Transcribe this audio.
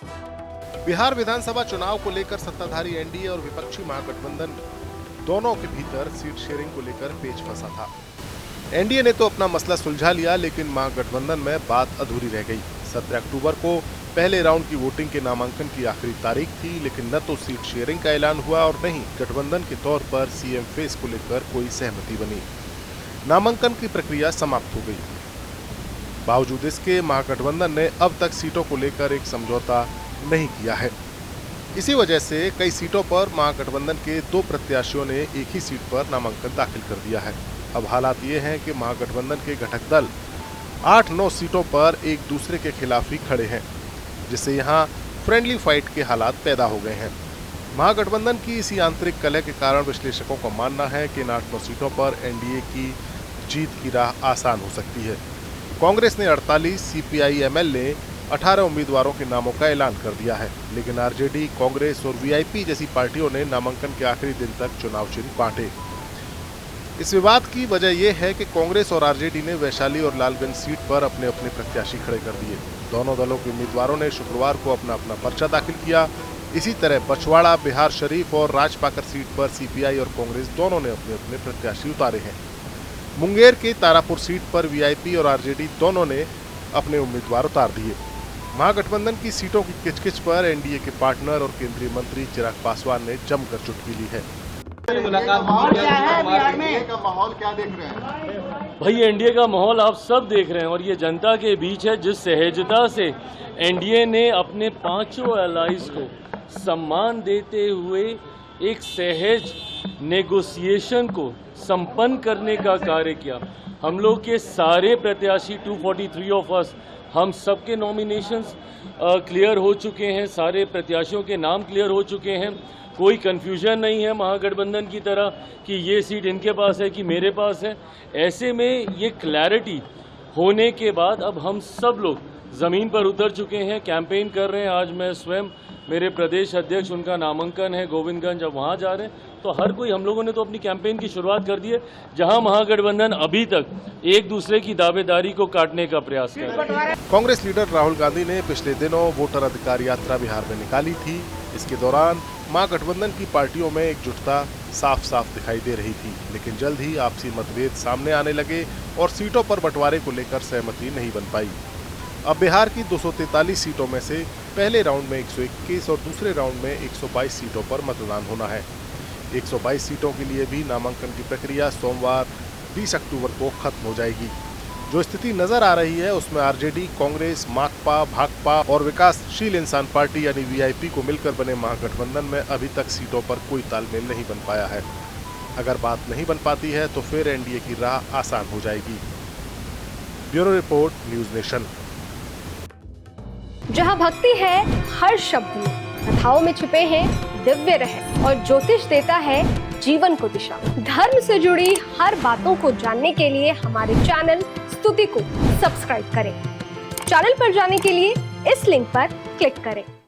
बिहार विधानसभा चुनाव को लेकर सत्ताधारी एनडीए और विपक्षी महागठबंधन दोनों के भीतर सीट शेयरिंग को लेकर पेच फंसा था। एनडीए ने तो अपना मसला सुलझा लिया, लेकिन महागठबंधन में बात अधूरी रह गई। 17 अक्टूबर को पहले राउंड की वोटिंग के नामांकन की आखिरी तारीख थी, लेकिन न तो सीट शेयरिंग का ऐलान हुआ और न ही गठबंधन के तौर पर सीएम फेस को लेकर कोई सहमति बनी। नामांकन की प्रक्रिया समाप्त हो गई। बावजूद इसके महागठबंधन ने अब तक सीटों को लेकर एक समझौता नहीं किया है। इसी वजह से कई सीटों पर महागठबंधन के 2 प्रत्याशियों ने एक ही सीट पर नामांकन दाखिल कर दिया है। अब हालात ये हैं कि महागठबंधन के घटक दल 8-9 सीटों पर एक दूसरे के खिलाफ ही खड़े हैं, जिससे यहाँ फ्रेंडली फाइट के हालात पैदा हो गए हैं। महागठबंधन की इसी आंतरिक कलह के कारण विश्लेषकों का मानना है कि इन 8-9 सीटों पर एनडीए की जीत की राह आसान हो सकती है। कांग्रेस ने 48, सीपीआई-एमएल ने 18 उम्मीदवारों के नामों का ऐलान कर दिया है, लेकिन आरजेडी, कांग्रेस और वीआईपी जैसी पार्टियों ने नामांकन के आखिरी दिन तक चुनाव चिन्ह बांटे। इस विवाद की वजह यह है कि कांग्रेस और आरजेडी ने वैशाली और लालगंज सीट पर अपने अपने प्रत्याशी खड़े कर दिए। दोनों दलों के उम्मीदवारों ने शुक्रवार को अपना अपना पर्चा दाखिल किया। इसी तरह बछवाड़ा, बिहार शरीफ और राजपाकर सीट पर सीपीआई और कांग्रेस दोनों ने अपने अपने प्रत्याशी उतारे हैं। मुंगेर के तारापुर सीट पर वीआईपी और आरजेडी दोनों ने अपने उम्मीदवार उतार दिए। महागठबंधन की सीटों की किचकिच पर एनडीए के पार्टनर और केंद्रीय मंत्री चिराग पासवान ने जमकर चुटकी ली है। माहौल क्या देख रहे हैं भाई? एनडीए का माहौल आप सब देख रहे हैं और ये जनता के बीच है। जिस सहजता से एनडीए ने अपने 5 एलाइज को सम्मान देते हुए एक सहज नेगोशिएशन को संपन्न करने का कार्य किया। हम लोग के सारे प्रत्याशी 243 ऑफ अस, हम सबके नॉमिनेशंस क्लियर हो चुके हैं, सारे प्रत्याशियों के नाम क्लियर हो चुके हैं। कोई कन्फ्यूजन नहीं है महागठबंधन की तरह कि ये सीट इनके पास है कि मेरे पास है। ऐसे में ये क्लैरिटी होने के बाद अब हम सब लोग ज़मीन पर उतर चुके हैं, कैंपेन कर रहे हैं। आज मैं स्वयं, मेरे प्रदेश अध्यक्ष, उनका नामांकन है गोविंदगंज, अब वहाँ जा रहे हैं। तो हर कोई, हम लोगों ने तो अपनी कैंपेन की शुरुआत कर दी है, जहां महागठबंधन अभी तक एक दूसरे की दावेदारी को काटने का प्रयास कर रहा है। कांग्रेस लीडर राहुल गांधी ने पिछले दिनों वोटर अधिकार यात्रा बिहार में निकाली थी। इसके दौरान महागठबंधन की पार्टियों में एकजुटता साफ साफ दिखाई दे रही थी, लेकिन जल्द ही आपसी मतभेद सामने आने लगे और सीटों पर बंटवारे को लेकर सहमति नहीं बन पाई। अब बिहार की 243 सीटों में से पहले राउंड में 121 और दूसरे राउंड में 122 सीटों पर मतदान होना है। 122 सीटों के लिए भी नामांकन की प्रक्रिया सोमवार 20 अक्टूबर को खत्म हो जाएगी। जो स्थिति नजर आ रही है उसमें आरजेडी, कांग्रेस, माकपा, भाकपा और विकासशील इंसान पार्टी यानी वीआईपी को मिलकर बने महागठबंधन में अभी तक सीटों पर कोई तालमेल नहीं बन पाया है। अगर बात नहीं बन पाती है तो फिर एनडीए की राह आसान हो जाएगी। Bureau report, news nation. जहां भक्ति है हर शब्द में, कथाओं में छुपे हैं दिव्य रहस्य और ज्योतिष देता है जीवन को दिशा। धर्म से जुड़ी हर बातों को जानने के लिए हमारे चैनल स्तुति को सब्सक्राइब करें। चैनल पर जाने के लिए इस लिंक पर क्लिक करें।